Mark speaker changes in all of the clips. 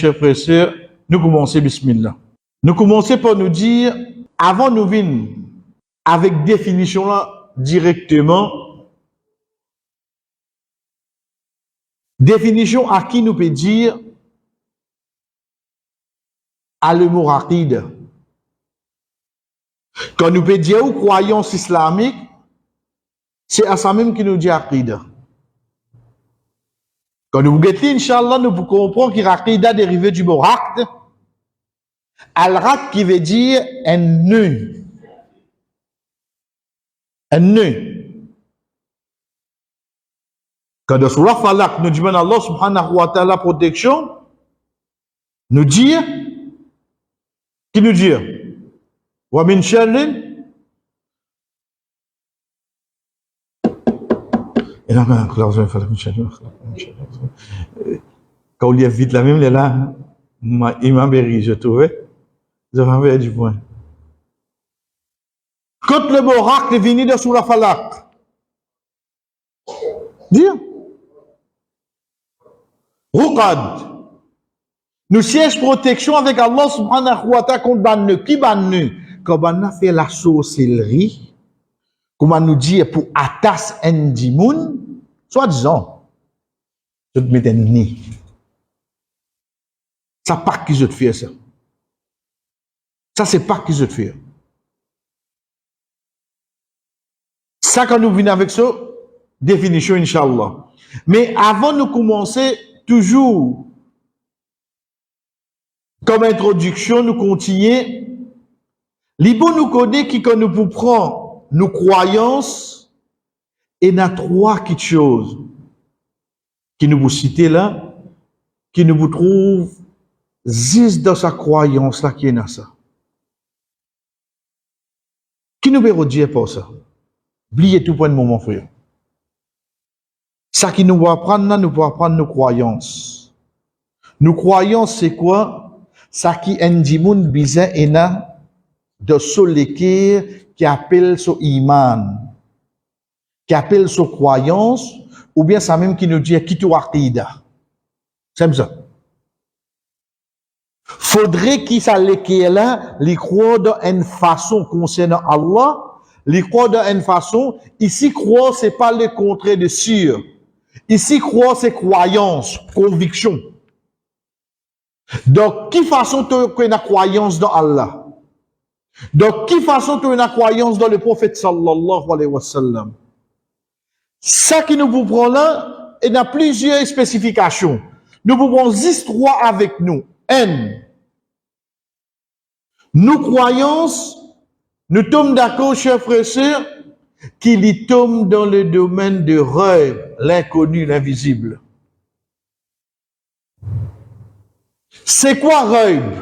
Speaker 1: chers frères et sœurs, nous commençons bismillah. Nous commençons par nous dire, avant nous venir avec définition là directement, définition à qui nous peut dire à le mot aqid. Quand nous peut dire aux croyances islamiques, c'est à ça même qui nous dit aqid. Quand nous regardons, Inch'Allah, nous comprenons que l'aqid a dérivé du mot aqd. Al-raq qui veut dire un nœud. Un nœud. Quand dans Surah Falaq, nous demandons à Allah subhanahu wa ta'ala protection, nous dit, qui nous dit, wa min sharrin, et là, quand on lit vite la même, là, il m'a béri, je trouvais. Je vais faire du point. Quand le mot raq est venu de Surah Falaq, dire, Ruqad, nous cherchons protection avec Allah subhanahu wa ta'ala contre banne. Qui banne? Quand on a fait la sorcellerie, comment nous dire pour atas endimoun, soit disant, je te mets un nez. Ça pas qui je te fais ça. Ça c'est pas qui je te fais. Ça quand nous venons avec ça, définition Inch'Allah. Mais avant de commencer, toujours, comme introduction, nous continuons. L'Ibo nous connaît qui, quand nous vous prend nos croyances, et il y a trois petites choses qui nous vous citez là, qui nous vous trouvent juste dans sa croyance là, qui est dans ça. Qui nous veut dire pour ça? Oubliez tout point de moment, frère. Ça qui nous va apprendre là, nous va apprendre nos croyances. Nos croyances, c'est quoi? Ça qui endimoun bizarre et na de solekir qui appelle son iman, qui appelle son croyance, ou bien ça même qui nous dit qui tu aqida. C'est ça. Faudrait qu'il s'alléquer là, les croire d'une façon concernant Allah, les croire d'une façon, ici croire c'est pas le contraire de sûr. Ici croire c'est croyance, conviction. Donc, qui façon tu as une croyance dans Allah? Donc, qui façon tu as une croyance dans le prophète sallallahu alayhi wa sallam? Ça qui nous vous prend là, il y a plusieurs spécifications. Nous pouvons juste trois avec nous. N. Nos croyances, nous sommes d'accord, chers frères et sœurs, qu'il y tombe dans le domaine de rêve, l'inconnu, l'invisible. C'est quoi rêve?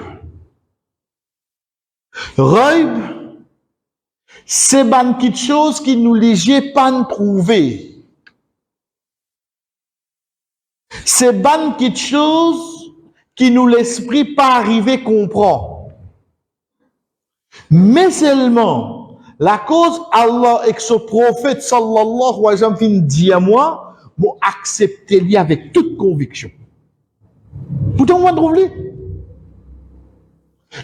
Speaker 1: Rêve, c'est ban quelque chose qui nous léger pas trouver. C'est ban quelque chose qui nous l'esprit pas arriver comprendre. Mais seulement, la cause Allah et son prophète sallallahu alayhi wa sallam fin dit à moi, bon accepter lui avec toute conviction. Pourtant, on va trouver.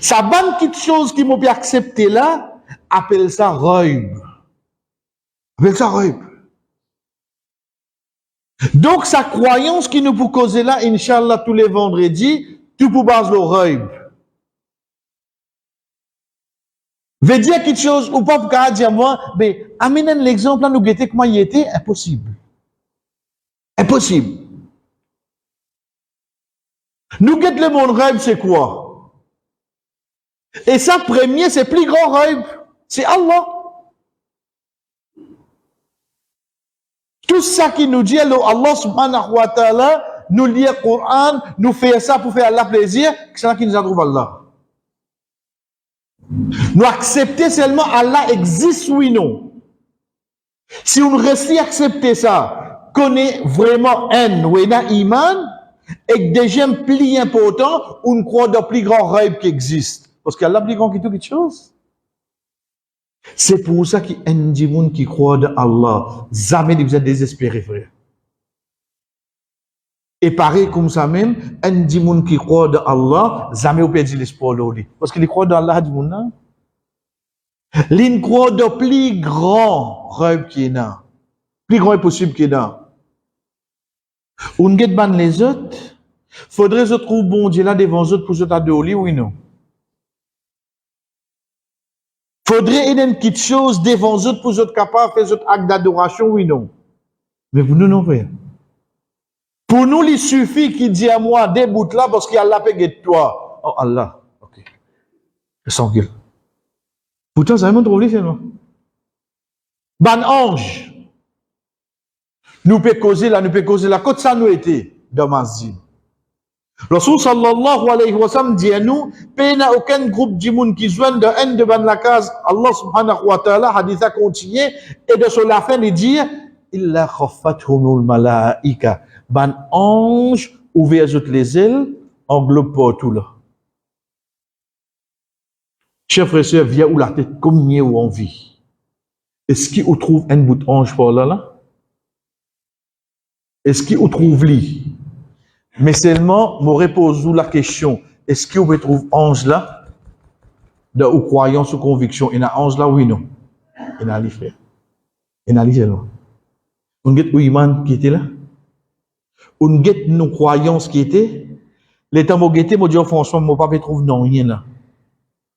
Speaker 1: Ça ban quelque chose qui m'a bien accepté là, appelle ça rêve. Appelle ça rêve. Donc, sa croyance qui nous peut causer là, Inch'Allah, tous les vendredis, tout pour base le rêve. Veut dire quelque chose, ou pas pour dire moi, mais, amène l'exemple là, nous guetter comment il était, impossible. Impossible. Nous guetter le monde rêve, c'est quoi? Et ça, premier, c'est plus grand rêve, c'est Allah. Tout ça qui nous dit, Allah subhanahu wa ta'ala, nous lire le Coran, nous faire ça pour faire Allah plaisir, c'est ça qui nous a trouvé Allah. Nous accepter seulement Allah existe oui non. Si on reste à accepter ça, connaît vraiment un ou un iman, et deuxième plus important, on croit dans plus grand rêve qui existe. Parce qu'Allah plus grand que toute chose. C'est pour ça qu'il y a des gens qui croient en Allah. Jamais vous êtes désespérés, frère. Et pareil comme ça même, un dit moun qui croit dans Allah, jamais ou perdu l'espoir de lui. Parce qu'il croit dans Allah, dit moun nan. L'in croit de plus grand rêve qui est là. Plus grand est possible qui est là. On get ban les autres. Faudrait se trouver bon Dieu là devant les autres pour se adorer, oui non. Faudrait aider une petite chose devant les autres pour se capable de faire des actes d'adoration, oui non. Mais pour nous non frère. Pour nous, il suffit qu'il dit à moi, déboute là parce qu'il y a la paix de toi. Oh Allah, ok. Je sens qu'il. Pourtant, ça m'a trouvé seulement. Ban ange. Nous peut causer là. Quand ça nous était dans Masjid. Rasul sallallahu alayhi wa sallam dit à nous, n'a aucun groupe de monde qui joignent de un devant la case. Allah subhanahu wa ta'ala, hadith a continué, et de sur la fin, il dit, illa khaffathumul malaika. Ban ange, ouvert les ailes, englobe partout là. Chers frères et sœurs, viens où la tête comme mieux ou en vie. Est-ce qu'il vous trouve un bout d'ange par là? Est-ce qu'il vous trouve lui? Mais seulement, me repose la question, est-ce qu'il vous trouve ange là? De ou croyance ou conviction, il y a ange là, oui, non? Il y a les frères. Il y a les seulement. On get où iman qui était là? On get nos croyances qui étaient? L'état où guetté, moi dis franchement, mon papa trouve non, rien là.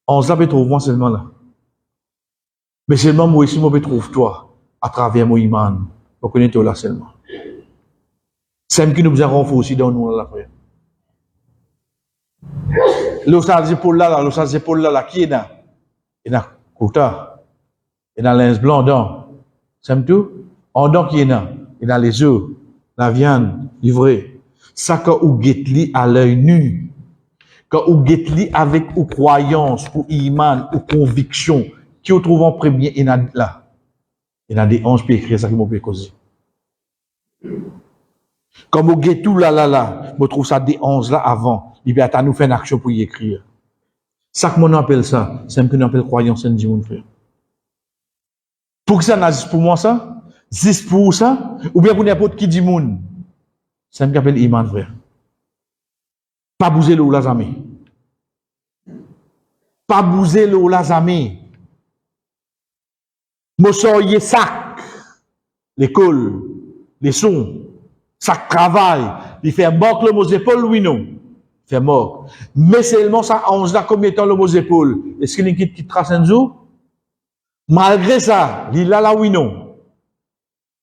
Speaker 1: On s'appelle trouve moi seulement là. Mais seulement moi ici, moi trouve toi à travers mon iman. Vous connaissez tout là seulement. C'est ce qui nous a renforcé dans nous là, frère. L'osage épaule là, qui est là? Il y a Kouta. Il y a linge blanc dans. C'est tout? En dents qui est là? Il y a les œufs, la viande, livrée. Ça quand vous guettez à l'œil nu. Quand vous guettez avec ou croyance, ou iman, ou conviction, qui vous trouve en premier, il y a là. Il y a des anges qui écrivent ça qui m'ont pu causer. Comme vous guettez tout là, vous trouvez ça des anges là avant. Il y a nous faire une action pour y écrire. Ça que mon appelle ça, c'est un peu qu'on appelle croyance en Dieu, mon frère. Pour que ça n'agisse pour moi ça, juste pour ça, ou bien pour n'importe qui dit moun. C'est un peu qu'on appelle iman, frère. Pas bouger le ou la jamais. Pas bouger le ou la jamais. Moi, soyez sac. L'école, les sons, sac travail. Il fait mort le mot épaule, oui, non. Il fait mort. Mais seulement ça, ange là, combien de temps le mot épaule? Est-ce qu'il y a qui trace un jour? Malgré ça, il là, oui, non.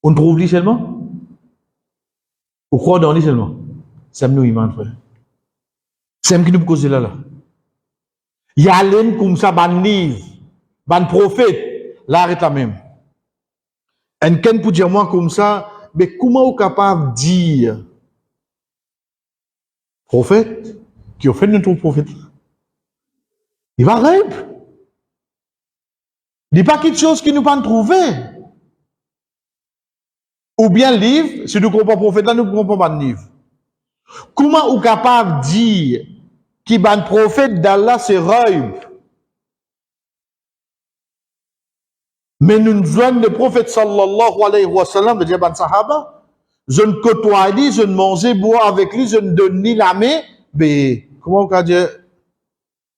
Speaker 1: On trouve lui seulement? Ou croit dans lui seulement? C'est nous, iman, frère. C'est qui nous cause là. Il y a l'un comme ça, ban livre, ban prophète, là, arrête la même. Un ken pour dire moi comme ça, mais comment vous capable de dire prophète, qui a fait notre prophète? Il va rêver. Il n'y a pas quelque chose qui nous pas trouver. Ou bien livre, si nous ne comprenons pas prophète là, nous ne comprenons pas le livre. Comment vous capable de dire qui ban prophète d'Allah c'est rêve? Mais nous sommes le prophète sallallahu alayhi wa sallam, de dire ban sahaba, je ne côtoie lui, je ne mange bois avec lui, je ne donne ni la main, mais comment on peut dire?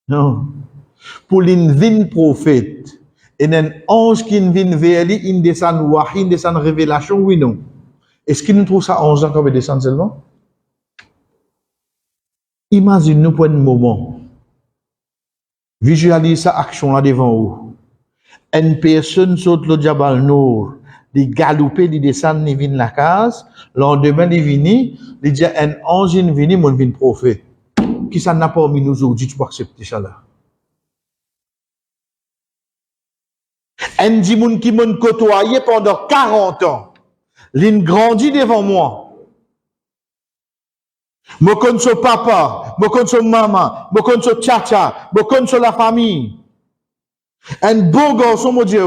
Speaker 1: Non. Pour l'invin prophète, et un ange qui vient vers lui, il descend wahi, il descend révélation, oui, non. Est-ce qu'il nous trouve ça ange quand il descend seulement? Imagine-nous pour un moment. Visualise sa action là devant vous. Une personne saute le Jabal Nour, il galope, il descend, il vient la case, le lendemain il vient, il dit un ange il vient, mon vient prophète. Qui ça n'a pas mis nous aujourd'hui, tu peux accepter ça là? Un dimoun qui m'a côtoyé pendant 40 ans. Il grandit devant moi. Je connais son papa, je connais son maman, je connais son tcha, je connais la famille. Un bon garçon, mon Dieu.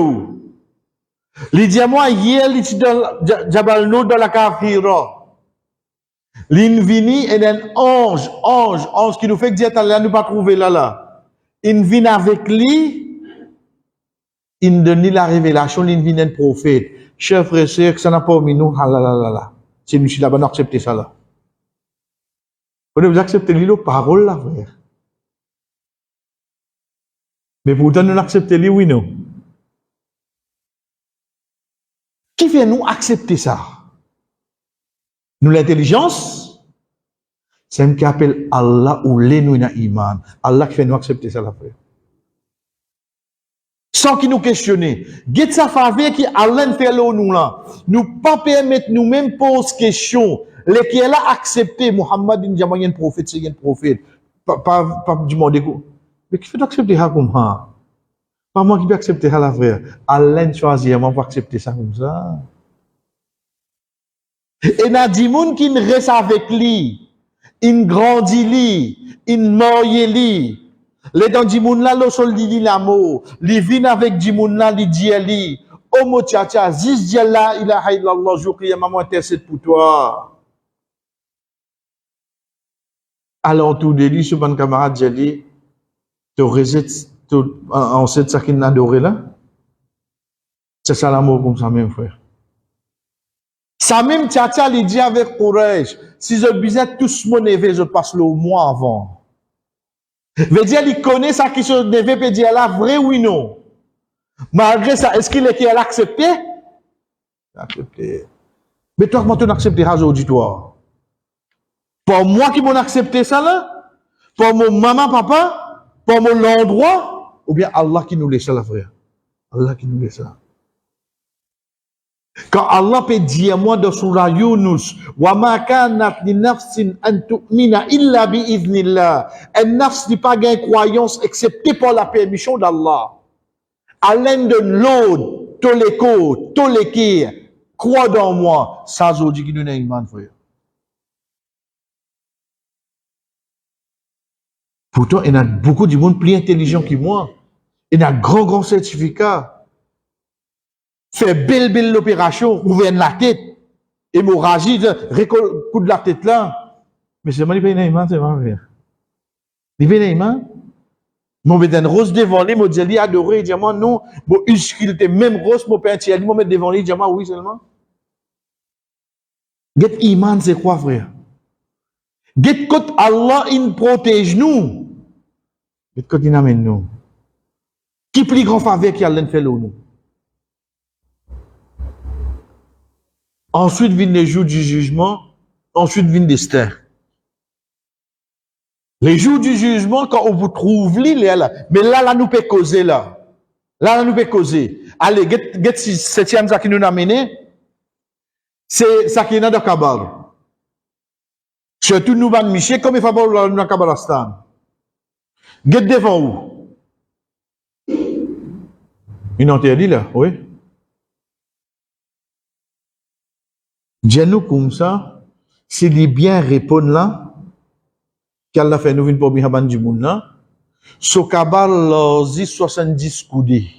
Speaker 1: Il dit à moi, hier, il était dans Jabal Nour, dans la Kafira. Il vient et un ange qui nous fait dire, t'as nous pas trouver là. Il vient avec lui, il donne la révélation, il vient un prophète. Chers frères et sœurs, ça n'a pas mis nous, ah là là là là. C'est nous, là-bas, on accepte ça là. Vous acceptez les paroles là, frère. Mais pourtant, nous acceptons les oui, non. Qui fait nous accepter ça? Nous, l'intelligence, c'est un qui appelle Allah ou les nous iman. Allah qui fait nous accepter ça, la frère. Sans qu'il nous questionne. Get sa faveur qui Allah fait là nous là. Nous pas permettre nous-mêmes poser question. Les qui a accepté Muhammad dit un prophète, c'est un prophète. Pas du monde. Mais qui fait accepter ça comme ça? Pas moi qui peux accepter ça, la frère. Allah choisit moi pour accepter ça comme ça. Et n'a dit moun qui reste avec lui, il grandit lui, il marie lui. Les dans dit moun là, le sol dit l'amour, li vient avec dit moun là, li dit lui, oh mo tia tia, zis dia la ilaha illallah, je prie maman intercède pour toi. Alors tout de lui, ce bon camarade Jali, tu reset en cette ça qu'il n'a adoré là. C'est ça l'amour comme ça même frère. Ça même Tchatcha il dit avec courage, si je bisais tous mon neveu, je passe le mois avant. Veut dire, il connaît ça qui se neveu peut dire là, vrai ou non. Malgré ça, est-ce qu'il est qui a accepté? Accepté. Mais toi, comment tu accepteras aujourd'hui, toi? Pour moi qui m'ont accepté ça là? Pour mon maman, papa? Pour mon endroit? Ou bien Allah qui nous laisse ça, là, frère? Allah qui nous laisse ça. Quand Allah peut dire moi dans Surah Yunus, wa ma kanat li nafsin an tu'mina illa bi idhnillah. Un nafs n'est pas gain croyance excepté par la permission d'Allah. À l'un de l'autre, tous les côtes, tous les qui croient dans moi, ça je dis qu'il nous a iman frère. Pourtant, il y a beaucoup de monde plus intelligent que moi. Il y a grand certificat. Fait belle l'opération, ouvrir la tête, hémorragie, coup de la tête là. Mais c'est moi qui paye Naïman, c'est ma frère. Il paye Naïman. Mon bédin rose devant lui, mon dit adoré, il dit moi non, bon, il était même rose, mon père, il dit moi mettre devant lui, il dit moi oui seulement. Get iman, c'est quoi frère? Get quand Allah, il protège nous. Get quand il amène nous. Qui plus grand faveur qui Allah fait nous? Ensuite viennent les jours du jugement, ensuite viennent des stères. Les jours du jugement, quand on vous trouve, là. Mais là, nous peut causer, là. Là, nous peut causer. Allez, get septième ça qui nous a mené, c'est ça qui est dans le Kabbalah. Surtout nous, Van Michel, comme il faut voir dans le Kabbalastan. Get devant où? Une interdit, là, oui. Dis-nous comme ça, s'il est bien répondre là, qu'Allah fait nous une pour bien du monde là, so kabal lozi 70 coudées.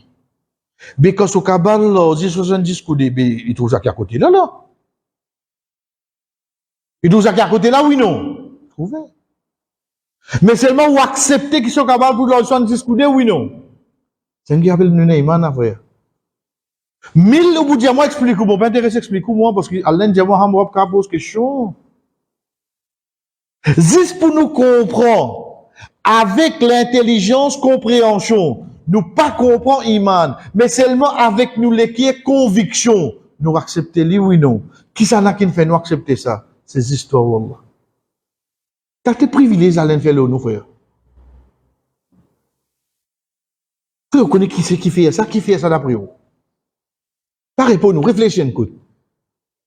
Speaker 1: Mais quand so kabal lozi 70 coudées, il trouve ça qui à côté là, là. Il trouve ça qui à côté là, oui, non? Trouvé. Mais seulement ou accepter qu'ils sont capables pour lozi 70 coudées, oui, non? C'est un qui appelle nous Neyman, frère. Mille au bout de moi explique-moi, pas intéressé explique-moi parce que Allah dit moi on va poser question. Juste pour nous comprendre avec l'intelligence compréhension, nous pas comprendre iman, mais seulement avec nous les qui est conviction, nous accepter lui oui non. Qui ça n'a qui fait nous accepter ça? Ces histoires wallah. T'as tes privilèges Allah fait nous frère. Vous connaissez qui c'est qui fait ça d'après vous? Pas répondre, réfléchis un coup.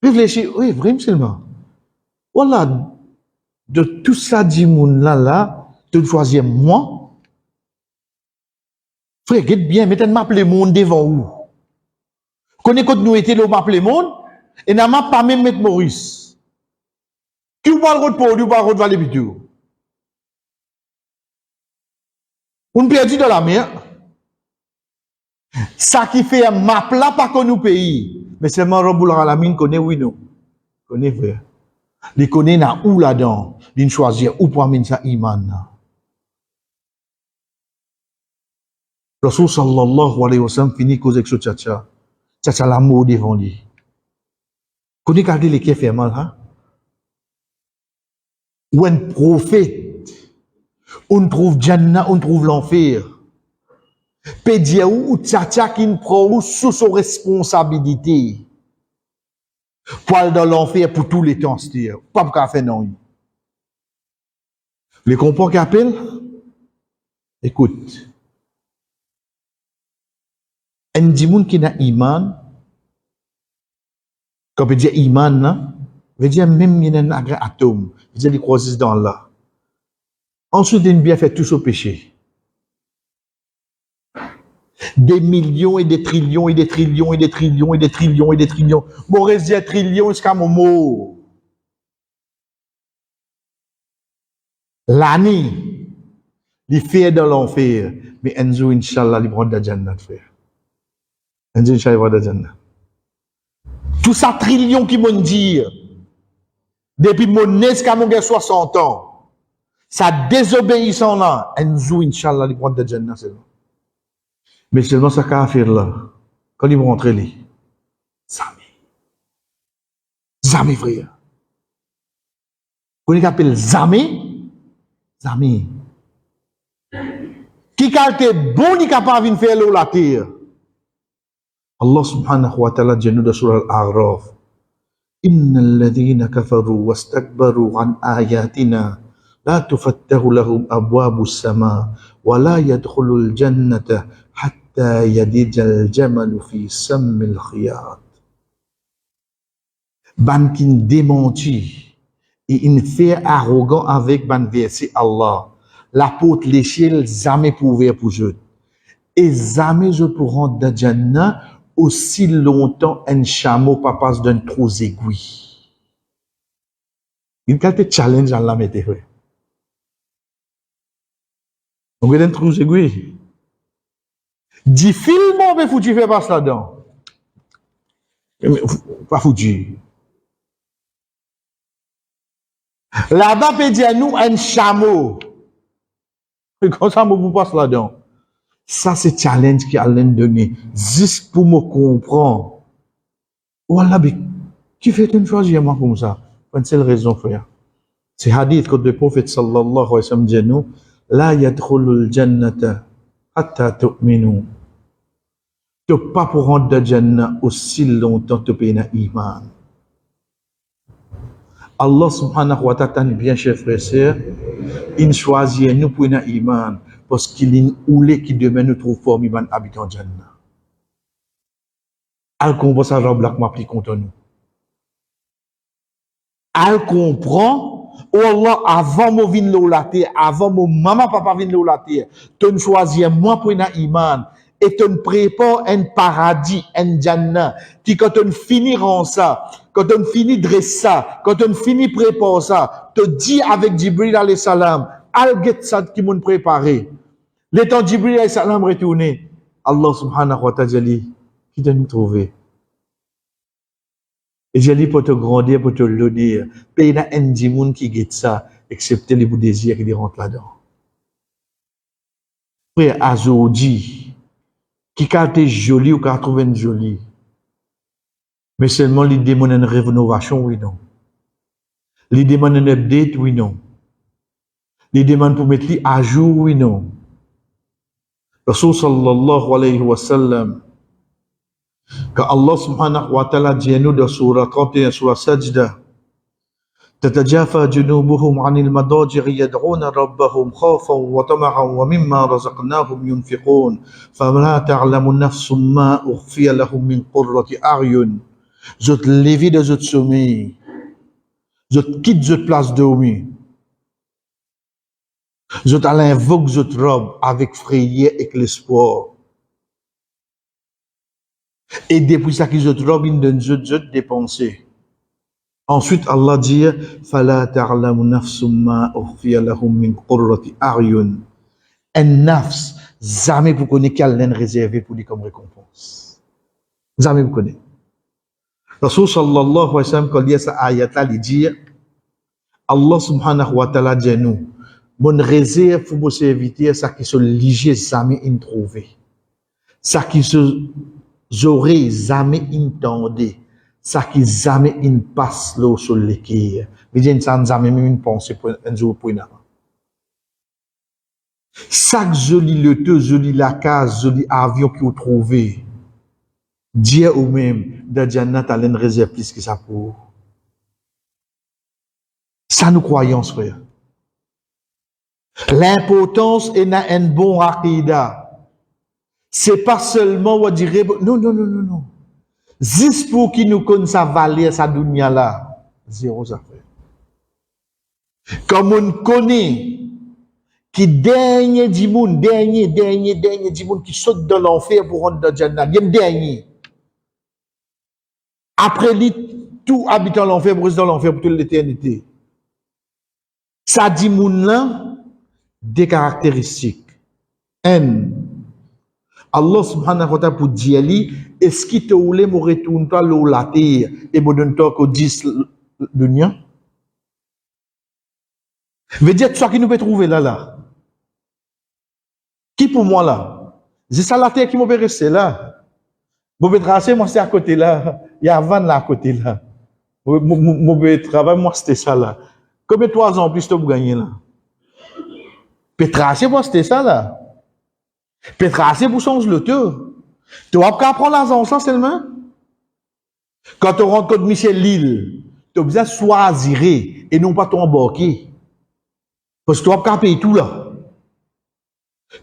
Speaker 1: Réfléchis, oui, vraiment seulement. Voilà, de tout ça, dit moun là, de choisir moi. Frère, guette bien, mettez m'appeler monde devant vous. Connais quand nous étions là, m'appeler monde, et n'a pas même mettre Maurice. Qui ou pas le route pour, ou pas le route Valais Bitou. On perdu dans la mer. Ça qui fait un map là, pas qu'on nous pays. Mais seulement Raboul Alamin connaît oui non. Connaît frère. Il connaît na où là-dedans. Il choisir où pour amener ça iman. Rasul sallallahu alayhi wa sallam finit cause avec ce tchatcha. Tchatcha l'amour devant lui. Connaît garder les qui fait mal, hein? ou un prophète, on trouve Jannah, on trouve l'enfer. Pédia ou tchatcha qui prend sous son responsabilité. Pour aller dans l'enfer pour tous les temps, c'est-à-dire, pas pour faire non. Les comprends qui appellent? Écoute. Un dimoun qui n'a iman, quand on peut dire iman, veut dire même il y a un agré atome, veut dire les croises dans là. Ensuite, il bien fait tout ce péché. Des millions et des trillions et des trillions et des trillions et des trillions et des trillions. Bon, reste dire trillions jusqu'à mon mot. L'année, il fait dans l'enfer. Mais Enzo, Inch'Allah, il prend de la Jannah, frère. Enzo, Inch'Allah, il prend de la Jannah. Tout ça, trillions qui m'ont dit, depuis mon nez jusqu'à mon gars 60 ans, ça désobéissant là, Enzo, Inch'Allah, il prend de la Jannah, c'est là. Mais seulement ça qu'a faire là, quand ils vont rentrer là, Zami, frère. Qu'on appelle Zami, Zami. Qui été bon, il capable de faire la terre. Allah subhanahu wa ta'ala dit dans surah Al-A'raf, Inna alladhina kafaru wastakbaru an ayatina la tufattahu lahum abwabu as-sama wa la yadkhulul jannata hatta yadija al-jamalu fi sammil khiyat. Ban qui démenti et une fait arrogant avec ban verset Allah. La porte l'échelle jamais pouvait pour eux. Et jamais je pourront dans Jannah aussi longtemps un chameau pas passe d'un trop aiguille. Il y a des challenges à la météo. Donc il y a un trop aiguille. Difficilement mais foutu faire passer là-dedans. Pas foutu. Là-bas, peut dire nous un chameau. Quand ça me passe là-dedans. Ça, c'est challenge qui a donné. Juste pour me comprendre. Voilà, mais qui fait une chose, moi, comme ça? Pour une seule raison, frère. C'est hadith que le prophète sallallahu alayhi wa sallam dit nous, la yadkhulul jannata hatta tu'minu. Tu n'as pas pour rentrer dans le jannah aussi longtemps que tu as iman. Allah subhanahu wa ta'ala, bien chers frères et sœurs, il choisit nous pour une iman parce qu'il y a une oulé qui demain nous trouve formidable habitant Jannah. Al comprend ça, Jean Black m'a pris contre nous. Al comprend, oh Allah, avant mon vin la terre, avant mon maman, papa vin la terre, tu nous choisis moi pour une iman. Et tu nous prépares un paradis, un Jannah, qui quand tu finis en ça, quand tu finis dresser ça, quand tu finis préparer ça, te dit avec Jibril alayhi salam, al-get ça qui m'ont préparé. Le temps Jibril alayhi salam retourné, Allah subhanahu wa ta'ala dit, qui t'a nous trouvé? Et j'ai dit pour te grandir, pour te l'honneur, pays n'a un dimoun qui get ça, excepté les bouts désirs qui rentrent là-dedans. Frère, aujourd'hui, qui a été joli ou qui a trouvé une jolie. Mais seulement les demande une rénovation, oui, non. Les demande un update, oui, non. Les demande pour mettre à jour, oui, non. Rasul sallallahu alayhi wa sallam, quand Allah subhanahu wa ta'ala dit nous dans surah 31, surah Sajda, تتجافى جنوبهم عن المضاجع يدعون ربهم خوفا وطمعا ومما رزقناهم ينفقون فلا تعلم نفس ما أخفي لهم من قرة أعين. Zot levé de zot sommeil, zot quitte zot place dormir, zot allez invoque zot robe avec frayeur et l'espoir. Et depuis ça qu'ils zot robe, ils donnent zot dépenser. Ensuite, Allah dit, فَلَا تَعْلَمُ نَفْسٌ مَا أُخْفِيَ لَهُم مِّن قُرَّةِ أَعْيُنٍ. Un nafs, jamais vous connaissez qu'elle est réservé pour lui comme récompense. Jamais vous connaissez. Rasul sallallahu alayhi wa sallam, quand il y a cette ayat-là, il dit, Allah subhanahu wa ta'ala dit nous, mon réserve pour vos serviteurs, ça qui se lige jamais introuvé. Ça qui se oreilles jamais entendu. ça qui jamais une passe l'eau sur l'équerre. Mais il ça jamais même une pensée pour un jour pour une avant. Chaque joli leuteux, joli la case, joli avion qui vous trouvez, Dieu ou même, de Jannat a une réserve plus que ça pour. Ça nous croyons, frère. L'importance est dans un bon akida. C'est pas seulement, on dirait, non. Juste pour qui nous connaît sa valeur, sa dunya là, zéro ça fait. Comme on connaît, qui dernier du monde, dernier du monde qui saute dans l'enfer pour rentrer dans le Jannah, il dernier. Après lui, tout habitant l'enfer pour rester dans l'enfer pour toute l'éternité. Ça dit moun là, des caractéristiques. Un, Allah subhanahu wa ta'ala pour dire est-ce qu'il te voulait me retourner toi l'eau la terre et me donner toi qu'au 10 dunya? Veut dire tout ça qui nous peut trouver là. Qui pour moi là? C'est ça la terre qui m'a rester là. Vous pouvez tracer, moi c'est à côté là. Il y a van là à côté là. Vous pouvez travailler, moi c'était ça là. Combien de 3 ans plus tu vous gagner là? Peut tracer, moi c'était ça là. Peut tracer pour changer le tour. Tu vas pas prendre l'argent ça seulement. Quand tu rentres contre Michel Lille, tu as besoin de choisir et non pas t'embarquer. Parce que tu vas pas payer tout là.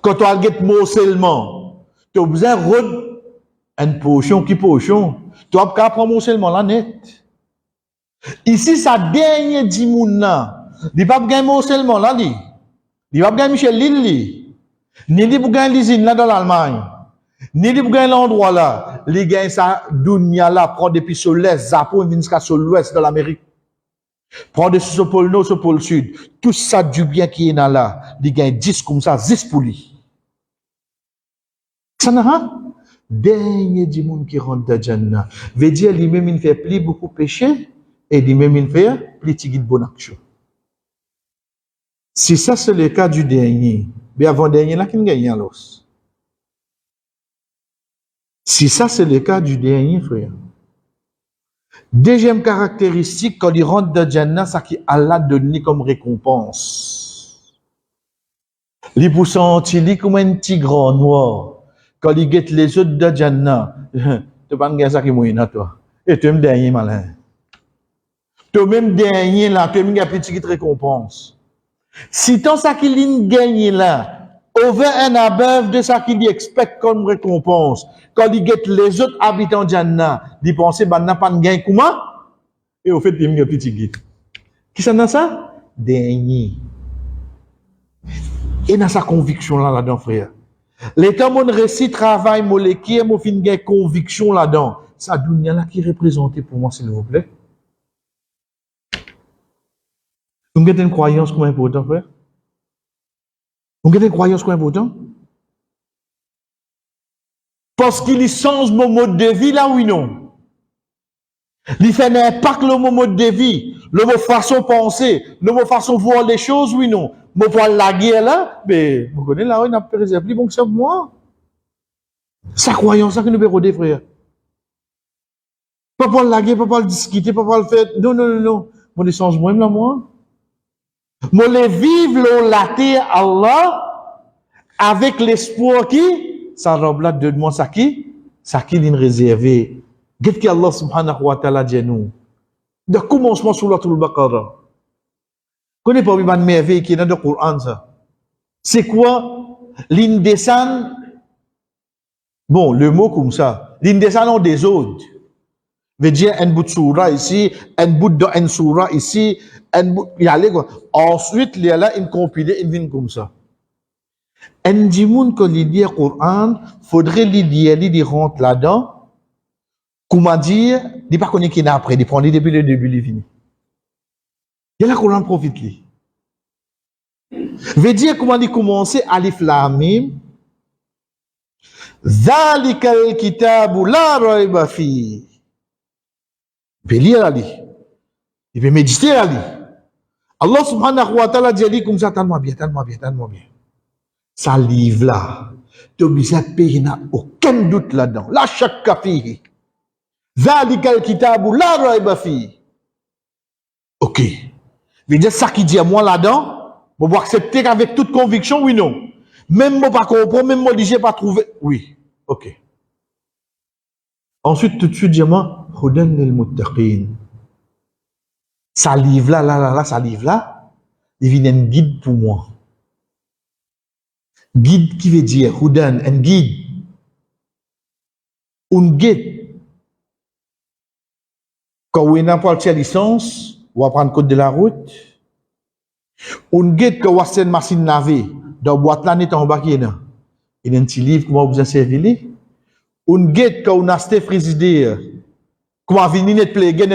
Speaker 1: Quand tu as le mot seulement, tu as besoin de une potion qui potion. Tu vas pas prendre mot seulement là net. Ici, ça dernier 10 moun là. Il va pas gagner mot seulement là. Il va pas gagner Michel Lille. Ni li pour gagner l'usine là dans l'Allemagne. Ni li pour gagner l'endroit là. Li gagne ça, dunya là, prend depuis sur l'est, Japon, vient jusqu'à sur l'ouest de l'Amérique. Prend depuis sur le pôle nord, sur le pôle sud. Tout ça du bien qui est là. Li gagne 10 comme ça, 10 pour lui. Ça n'a pas? Dernier du monde qui rentre dans Jannah. Veut dire, lui-même, il fait plus beaucoup péché, et lui-même, il fait plus de bonne action. Si ça, c'est le cas du dernier, mais avant dernier, là, qui ne gagne alors. Si ça, c'est le cas du dernier, frère. Deuxième caractéristique, quand il rentre dans Jannah, ça qui Allah donne comme récompense. Il pour sentir comme un tigre noir. Quand il guette les autres de Jannah, tu pas gagner ça qui mouille à toi. Et tu es le dernier malin. Tu es même dernier là, tu es même petite récompense. Si tant ça qu'il gagne là, over and above de ça qu'il expecte comme récompense, quand il guette les autres habitants de Jannah, il pense bah n'a pas de gain comment? Et au fait, il y a un petit guide. Qui ça dans ça? Dernier. Et dans sa conviction là-dedans, frère. L'état mon récit travail molécule, mon fin gain conviction là-dedans. Ça dunya là qui représente pour moi, s'il vous plaît. Vous avez une croyance comme important, frère? Vous avez une croyance comme important? Parce qu'il change mon mode de vie là, oui, non? Il fait un impact le mode de vie, le mot façon de penser, le mot façon de voir les choses, oui, non? Moi, pour la guerre là, mais vous connaissez là, on a préservé, bon, c'est moi. Sa croyance, ça que nous pérodez, frère. Pas pour la guerre, pas pour le discuter, pas pour le faire. Non. Mon essence, moi-même là, moi. Moi, les vivre la terre, Allah, avec l'espoir qui, ça robe là, de moi, ça qui l'in réservé. Qu'est-ce que Allah subhanahu wa ta'ala dit nous? De commencement sur l'autre Baqarah. Connais pas une merveille qui est dans le Coran, ça? C'est quoi? L'indescend, bon, le mot comme ça, l'indescend des autres. Veut dire un bout de surah ici, un bout de un surah ici, un bout, il y a quoi. Ensuite, il y a là une compilée, une vine comme ça. Un dimoun que il lit le Coran, faudrait il rentre là-dedans. Comment dire, il pas connaît qui est après, il prend depuis le début, il finit. Il y a le Coran profite lui. Veut dire comment il commence alif lam mim. Zalikal kitabu la rayba fi. Il peut lire Ali. Il peut méditer Ali. Allah subhanahu wa ta'ala dit comme ça, tellement bien. Ça livre là. Tu as besoin de payer, aucun doute là-dedans. La chaque café. Zalikal kitabu la raiba fi. Ok. Veut dire ça qui dit à moi là-dedans, bon, vous accepter avec toute conviction, oui, non. Même moi pas comprendre, même moi j'ai pas trouvé. Oui. Ok. Ensuite, tout de suite, dis-moi, Hudan lil muttaqin. Ça livre là, ça livre là, il vient un guide pour moi. Guide qui veut dire, Hudan, un guide. Un guide. Quand vous n'avez pas la licence, vous prendre code de la route. Un guide que vous avez une machine lavée, dans la boîte là, n'est en bas qui est là. Il y a un petit livre, comment vous en servir. Un guide que vous avez frigidaire, comment vous venez de plaiger,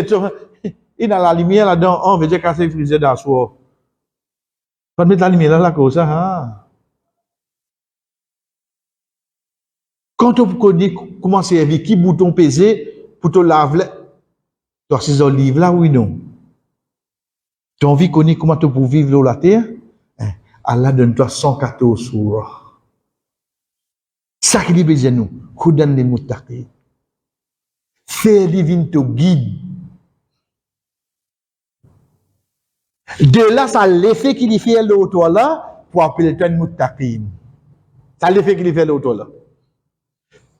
Speaker 1: il y a la lumière là-dedans, on veut dire casser le frigidaire d'asseoir. Pas mettre la lumière là, comme ça, hein. Quand on connaît comment servir, qui bouton peser pour te laver, dans ces olives là, oui, non. Tu as envie de connaître comment tu peux vivre sur la terre? Allah donne-toi 114 surahs. Ça qui dit besoin nous, Hudan lil muttaqin. Faire divin te guide. De là, ça l'effet qu'il fait l'autre là, pour appeler le muttaqin. Ça l'effet qu'il fait l'autre là.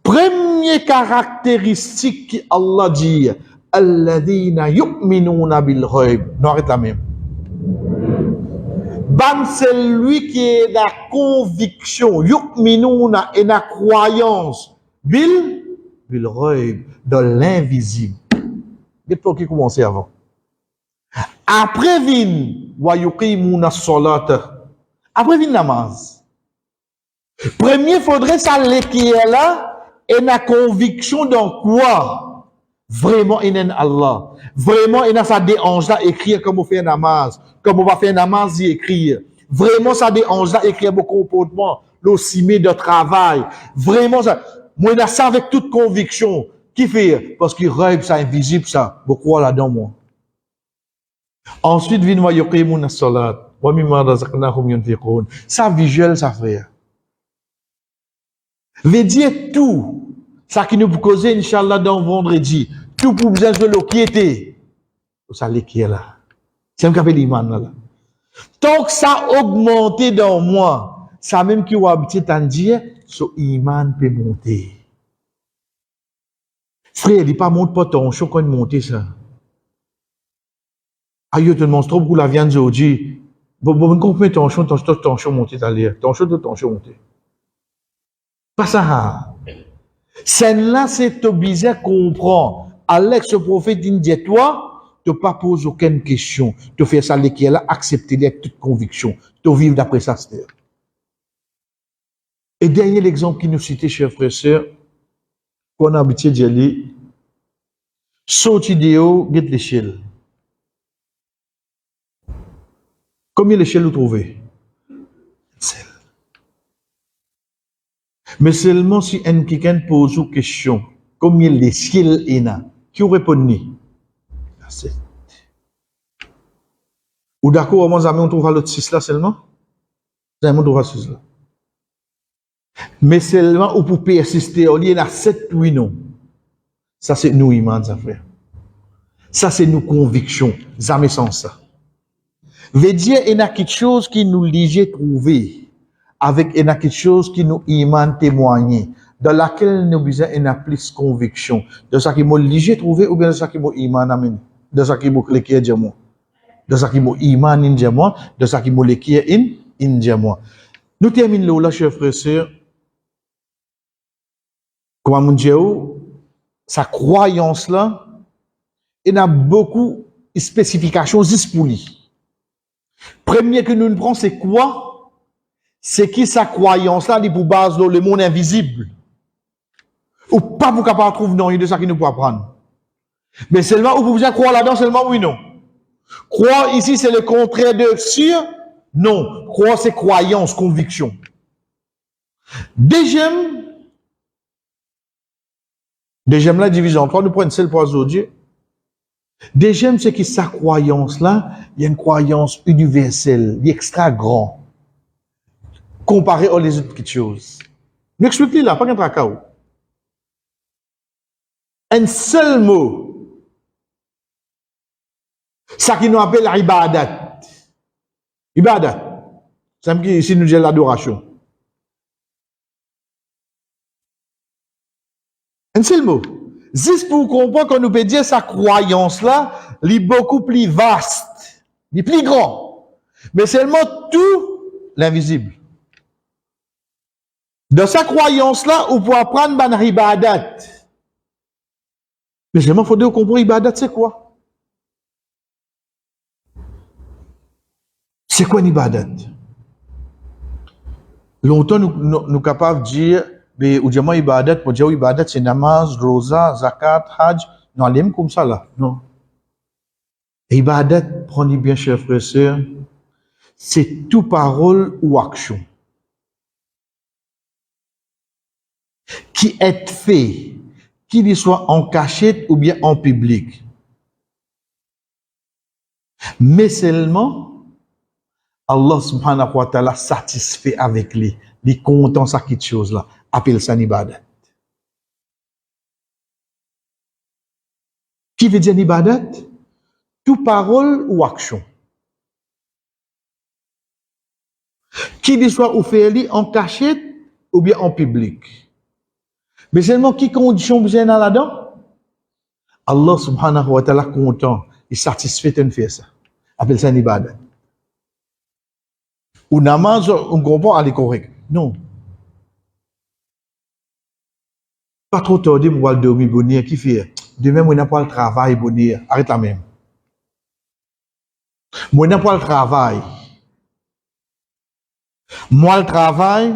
Speaker 1: Première caractéristique qu'Allah dit, Alladhina yu'minuna bil ghaib. Non, arrête là même. Ban celui qui est la conviction, yu'minuna et la croyance, bil ghaib, dans l'invisible. Depuis qu'il commençait avant. Après vin, wa yuqimuna salata. Après vin namaz. Premier, faudrait ça qui est là, et la conviction dans quoi? Vraiment, il est Allah. Vraiment, il a ça dérange là, écrire comme on fait un namaz. Comme on va faire un namaz, y écrire. Vraiment, ça dérange là, écrire mon comportement, l'ossimé de travail. Vraiment, ça. Moi, il a ça avec toute conviction. Qui fait? Parce qu'il rêve ça invisible, ça. Pourquoi là-dedans, moi? Ensuite, vin wa yuqimuna salat. Wa mimma razaqnahum yunfiqun. Ça visuel, ça frère. Veut dire tout, ça qui nous cause, Inch'Allah, dans vendredi, tout pour besoin de l'oquiété. Ça qui est là. C'est un café l'iman là. Tant que ça augmente dans moi, ça même qui va habiter à dire, ce iman peut monter. Frère, il pas monte pas ton chaud quand il monte ça. Aïe, te demande trop pour la viande aujourd'hui. Bon, comprends ton chaud monter à l'air. Ton chaud monter. Pas ça. Celle-là, c'est obligé à comprendre. Alex, le prophète, dit, toi, tu ne pas poser aucune question. Tu fais ça, qui est là, accepter avec toute conviction. Tu vivre d'après ça, c'est. Et dernier exemple qui nous citait, chers frères et sœurs, qu'on a habitué d'y aller, saute idéo, get l'échelle. Combien d'échelles vous trouvez? Celle. Mais seulement si un quelqu'un pose une question, combien l'échelle est là, qui vous répondez? C'est. Ou d'accord, moi, on trouve l'autre 6 là seulement? On trouve 6 là. Mais seulement ou pour persister, il y en a 7 oui non. Ça c'est nous iman, ça frère. Ça c'est nos convictions, jamais sans ça. Veut dire, il y a quelque chose qui nous lige trouver, avec il y a quelque chose qui nous iman témoigner, dans laquelle nous besoin il y a plus conviction, de ça qui nous lige trouver ou bien de ça qui nous iman amène, de ça qui nous l'équier diamant, de ça qui nous iman in diamant, de ça qui nous l'équier in diamant. Nous terminons là, chers frères et sœurs. Comment mon Dieu, sa croyance là, il y a beaucoup de spécifications pour lui. Premier que nous prenons, c'est quoi? C'est qui sa croyance là, il pour base dans le monde invisible. Ou pas pour capable trouver non, il y a de ça qui nous peut apprendre. Mais seulement, ou vous pouvez croire là-dedans, seulement oui, non. Croire ici, c'est le contraire de sûr? Non. Croire, c'est croyance, conviction. Deuxième, la division en trois, nous prenons celle pour aujourd'hui. Deuxième, c'est que sa croyance là, il y a une croyance universelle, extra grand, comparé aux autres petites choses. M'explique là, pas qu'un tracas. un seul mot, ça qui nous appelle ibadat. Ibadat. Ça me dit ici nous dit l'adoration. Un seul mot. Juste pour comprendre qu'on nous peut dire sa croyance là, elle est beaucoup plus vaste, elle est plus grand. Mais seulement tout l'invisible. Dans sa croyance là, on peut apprendre ban ibadat. Mais seulement il faut comprendre ibadat c'est quoi? C'est quoi une ibadat? Longtemps nous capables de dire ou dire ibadat, pour dire ibadat c'est namaz, rosa, zakat, hajj, non allez comme ça là, non. Ibadat, prenez bien chers frères et sœurs, c'est tout parole ou action qui est fait, qu'il soit en cachette ou bien en public. Mais seulement Allah subhanahu wa ta'ala satisfait avec lui, il content ça quelque chose là, appelle ça ibadat. Qui veut dire ibadat? Tout parole ou action qui soit ou fait en cachette ou bien en public. Mais seulement qui condition besoin là-dedans? Allah subhanahu wa ta'ala content, il satisfait de faire ça. Appelle ça ibadat. Ou namaz, on comprend, elle est correcte. Non. Pas trop tarder pour aller dormir bonheur. Qui fait? Demain, moi, n'a pas le travail bonheur. Arrête la même. Moi, n'a pas le travail. Moi, le travail,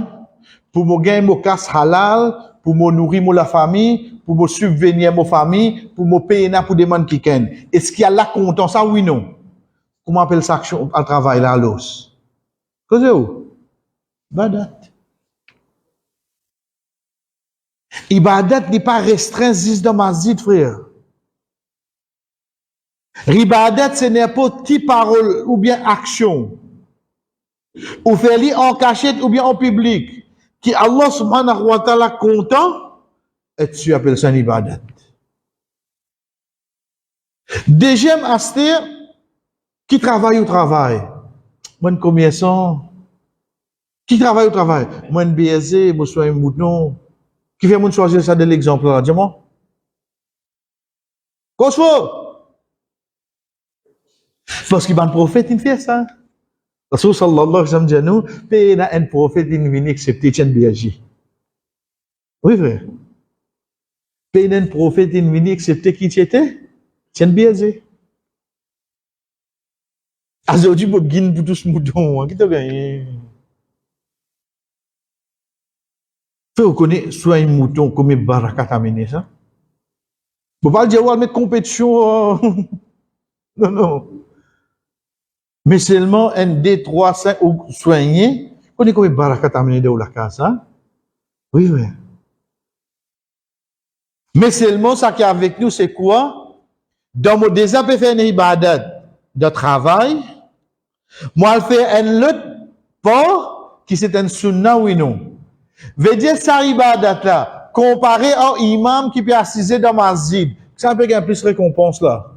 Speaker 1: pour me gagner mon casse halal, pour me nourrir la famille, pour me subvenir ma famille, pour me payer pour des gens qui ken. Est-ce qu'il y a là content ça? Oui, non. Comment on appelle ça action à travail là, l'os? Qu'est-ce que c'est? Ibadat. Ibadat n'est pas restreint juste dans ma zid, frère. Ibadat, c'est n'importe qui parole ou bien action. Ou faire en cachette ou bien en public. Qui Allah subhanahu wa ta'ala content, et tu appelles ça ibadat. Deuxième aspect, qui travaille au travail. Moi, combien sont? Qui travaille au travail? Moi, BSC, moi, sois un mouton. Qui fait mon choisir ça de l'exemple là? Dis-moi. Qu'est-ce que parce qu'il y a un prophète, il fait ça. Rasul sallallahu alayhi wa sallam dit, il y a un prophète qui vient accepter Tien BSG. Oui, frère. Il y a un prophète qui vient accepter qui était? Tien BSG. Aujourd'hui, pour gagner pour tous moutons, qui t'a gagné? Vous connaissez soit un mouton comme barakat amené ça? Vous ne pouvez pas dire, ouais, mettre compétition. Non, non. Mais seulement un, deux, trois, cinq, ou soigné. Vous connaissez comme barakat amené de la casa? Hein? Oui, oui. Mais seulement ça qui est avec nous, c'est quoi? Dans mon désir, je fais une ibadat de travail. Moi, je fais un autre pas qui c'est un sunnah, oui, non. Veut dire ça ibadat là, comparé à un imam qui peut assiser dans ma zid, ça peut gagner plus de récompense là.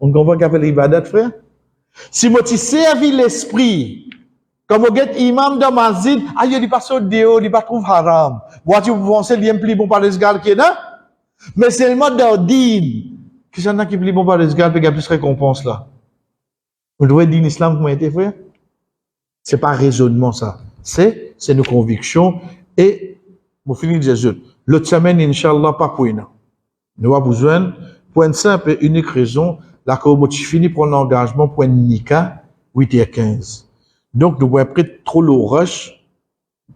Speaker 1: On comprend qu'après l'ibadat, frère? Si moi tu servis l'esprit, comme vous êtes imam dans ma zid, il dit pas ça dehors, il pas trouve haram. Voici vous pensez qu'il y a plus bon par les gars qui est là? Mais seulement dans din, qui s'en a qui plus bon par les gars, peut gagner plus de récompense là. Vous devez dire l'islam comment était, frère? C'est pas raisonnement ça. C'est nos convictions et vous finissez Jésus. L'autre semaine, Inch'Allah, pas pour nous. Nous avons besoin, pour une simple et unique raison, la Coroboti finit pour l'engagement pour une Nika, 8h15. Donc, nous avons pris trop le rush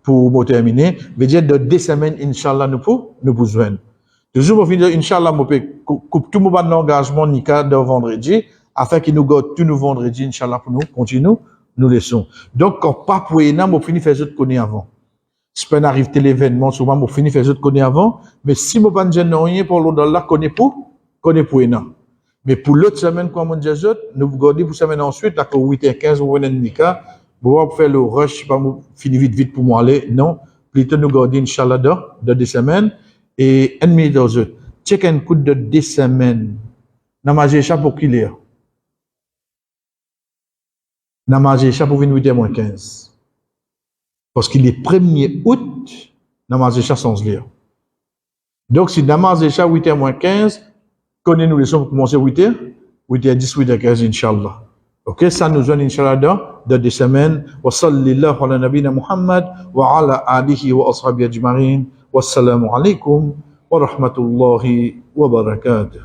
Speaker 1: pour terminer. Veut dire, de 2 semaines, Inch'Allah, nous besoin. Toujours, vous finissez, Inch'Allah, nous coupe tout le monde d'engagement Nika de vendredi, afin qu'il nous garde tous nos vendredis, Inch'Allah, pour nous continuer. Nous laissons. Donc, quand pas pour Ena, moi fini faire autres connaître avant. Si pas arrive tel événement, souvent moi fini faire autres connaître avant, mais si moi pas ne rien pour l'autre là, connaît pour Ena. Mais pour l'autre semaine, quand on dit nous vous gardez pour semaine ensuite, d'accord, 8h15, on va Nika, pour faire le rush, pas fini vite pour moi aller, non. Plutôt nous garder, Inch'Allah, de 2 semaines, et 1 minute aux autres. check un coup de 2 semaines. Namajecha pour qu'il est. Namajecha pour venir 8h moins 15. Parce qu'il est 1er août, Namajecha sans lire. Donc si Namajecha 8h moins 15, connaissez-nous les sons pour commencer 8h, 8h10, 8h15, Inch'Allah. Ok, ça nous donne Inch'Allah dans 2 semaines. Wa sallallahu ala nabina Muhammad wa ala alihi wa ashabi ajma'in. Wassalamu alaikum wa rahmatullahi wa barakatuh.